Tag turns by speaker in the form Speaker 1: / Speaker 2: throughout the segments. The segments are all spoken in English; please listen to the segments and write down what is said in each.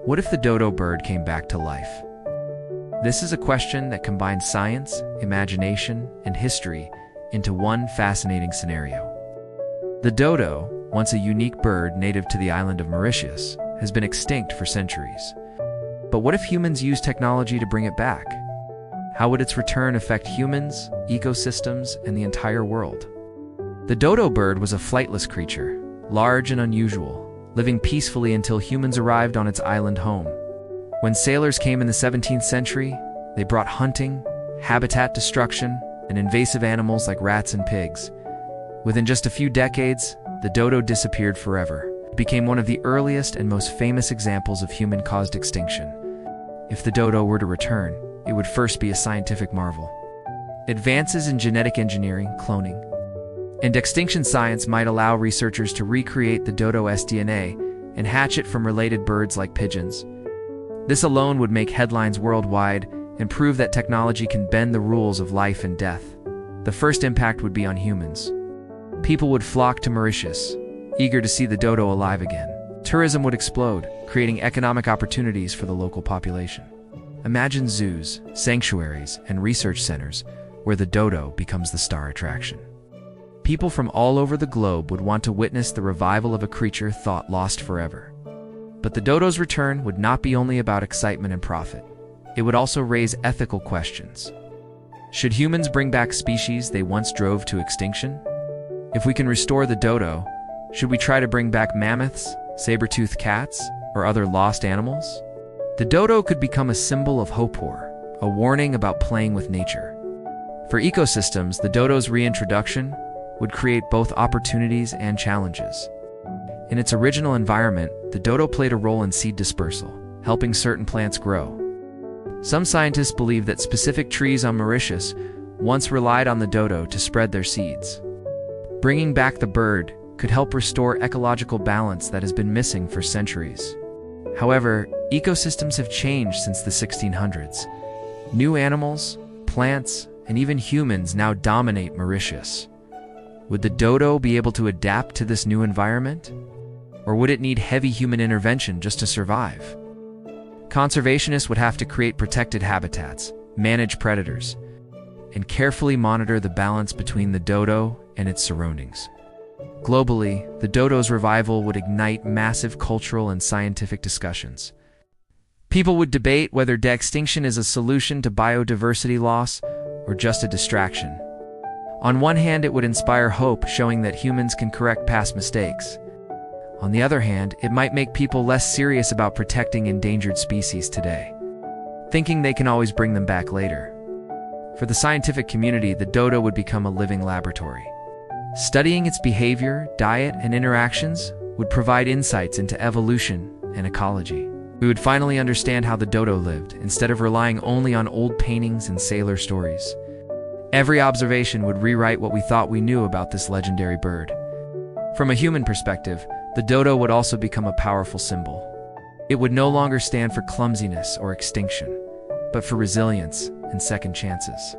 Speaker 1: What if the dodo bird came back to life? This is a question that combines science, imagination, and history into one fascinating scenario. The dodo, once a unique bird native to the island of Mauritius, has been extinct for centuries. But what if humans use technology to bring it back? How would its return affect humans, ecosystems, and the entire world? The dodo bird was a flightless creature, large and unusual, living peacefully until humans arrived on its island home. When sailors came in the 17th century, they brought hunting, habitat destruction, and invasive animals like rats and pigs. Within just a few decades, the dodo disappeared forever. It became one of the earliest and most famous examples of human-caused extinction. If the dodo were to return, it would first be a scientific marvel. Advances in genetic engineering, cloning, and extinction science might allow researchers to recreate the dodo's DNA and hatch it from related birds like pigeons. This alone would make headlines worldwide and prove that technology can bend the rules of life and death. The first impact would be on humans. People would flock to Mauritius, eager to see the dodo alive again. Tourism would explode, creating economic opportunities for the local population. Imagine zoos, sanctuaries, and research centers where the dodo becomes the star attraction. People from all over the globe would want to witness the revival of a creature thought lost forever. But the dodo's return would not be only about excitement and profit. It would also raise ethical questions. Should humans bring back species they once drove to extinction? If we can restore the dodo, should we try to bring back mammoths, saber-toothed cats, or other lost animals? The dodo could become a symbol of hope, or a warning about playing with nature. For ecosystems, the dodo's reintroduction would create both opportunities and challenges. In its original environment, the dodo played a role in seed dispersal, helping certain plants grow. Some scientists believe that specific trees on Mauritius once relied on the dodo to spread their seeds. Bringing back the bird could help restore ecological balance that has been missing for centuries. However, ecosystems have changed since the 1600s. New animals, plants, and even humans now dominate Mauritius. Would the dodo be able to adapt to this new environment? Or would it need heavy human intervention just to survive? Conservationists would have to create protected habitats, manage predators, and carefully monitor the balance between the dodo and its surroundings. Globally, the dodo's revival would ignite massive cultural and scientific discussions. People would debate whether extinction is a solution to biodiversity loss or just a distraction. On one hand, it would inspire hope, showing that humans can correct past mistakes. On the other hand, it might make people less serious about protecting endangered species today, thinking they can always bring them back later. For the scientific community, the dodo would become a living laboratory. Studying its behavior, diet, and interactions would provide insights into evolution and ecology. We would finally understand how the dodo lived, instead of relying only on old paintings and sailor stories. Every observation would rewrite what we thought we knew about this legendary bird. From a human perspective, the dodo would also become a powerful symbol. It would no longer stand for clumsiness or extinction, but for resilience and second chances.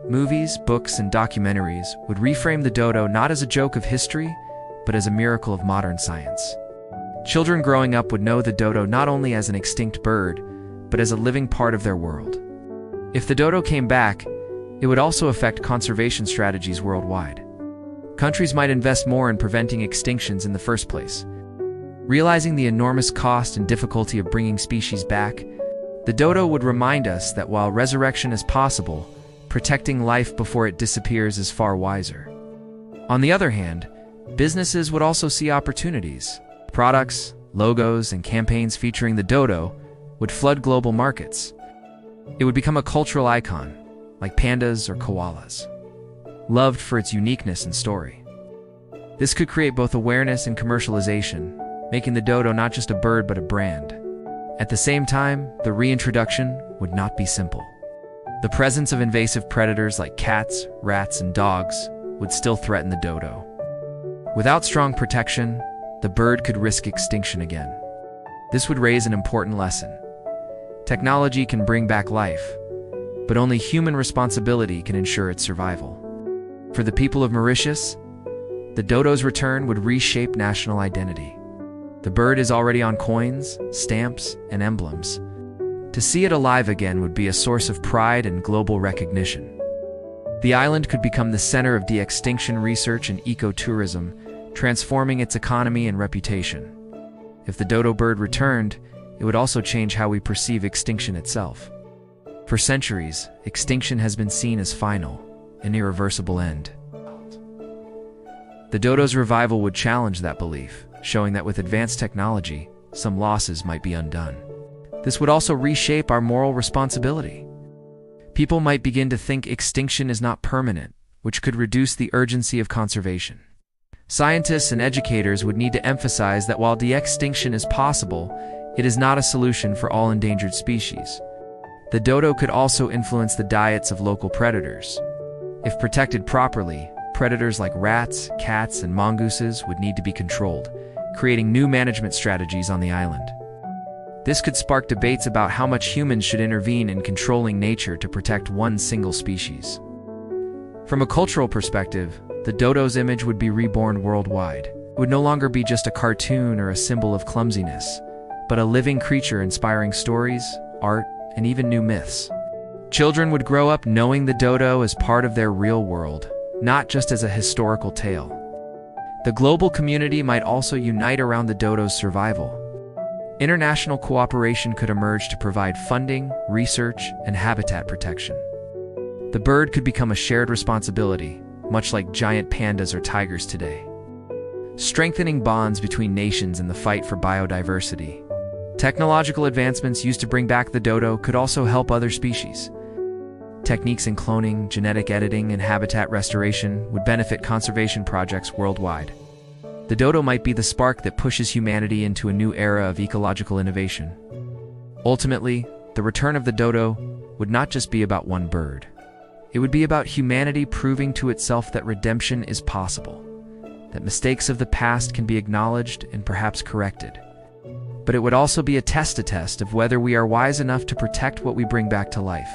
Speaker 1: Movies, books, and documentaries would reframe the dodo not as a joke of history, but as a miracle of modern science. Children growing up would know the dodo not only as an extinct bird, but as a living part of their world. If the dodo came back, it would also affect conservation strategies worldwide. Countries might invest more in preventing extinctions in the first place. Realizing the enormous cost and difficulty of bringing species back, the dodo would remind us that while resurrection is possible, protecting life before it disappears is far wiser. On the other hand, businesses would also see opportunities. Products, logos, and campaigns featuring the dodo would flood global markets. It would become a cultural icon, like pandas or koalas, loved for its uniqueness and story. This could create both awareness and commercialization, making the dodo not just a bird but a brand. At the same time, the reintroduction would not be simple. The presence of invasive predators like cats, rats, and dogs would still threaten the dodo. Without strong protection, the bird could risk extinction again. This would raise an important lesson. Technology can bring back life, but only human responsibility can ensure its survival. For the people of Mauritius, the dodo's return would reshape national identity. The bird is already on coins, stamps, and emblems. To see it alive again would be a source of pride and global recognition. The island could become the center of de-extinction research and ecotourism, transforming its economy and reputation. If the dodo bird returned, it would also change how we perceive extinction itself. For centuries, extinction has been seen as final, an irreversible end. The dodo's revival would challenge that belief, showing that with advanced technology, some losses might be undone. This would also reshape our moral responsibility. People might begin to think extinction is not permanent, which could reduce the urgency of conservation. Scientists and educators would need to emphasize that while de-extinction is possible, it is not a solution for all endangered species. The dodo could also influence the diets of local predators. If protected properly, predators like rats, cats, and mongooses would need to be controlled, creating new management strategies on the island. This could spark debates about how much humans should intervene in controlling nature to protect one single species. From a cultural perspective, the dodo's image would be reborn worldwide. It would no longer be just a cartoon or a symbol of clumsiness, but a living creature inspiring stories, art, and even new myths. Children would grow up knowing the dodo as part of their real world, not just as a historical tale. The global community might also unite around the dodo's survival. International cooperation could emerge to provide funding, research, and habitat protection. The bird could become a shared responsibility, much like giant pandas or tigers today, strengthening bonds between nations in the fight for biodiversity. Technological advancements used to bring back the dodo could also help other species. Techniques in cloning, genetic editing, and habitat restoration would benefit conservation projects worldwide. The dodo might be the spark that pushes humanity into a new era of ecological innovation. Ultimately, the return of the dodo would not just be about one bird. It would be about humanity proving to itself that redemption is possible, that mistakes of the past can be acknowledged and perhaps corrected. But it would also be a test of whether we are wise enough to protect what we bring back to life.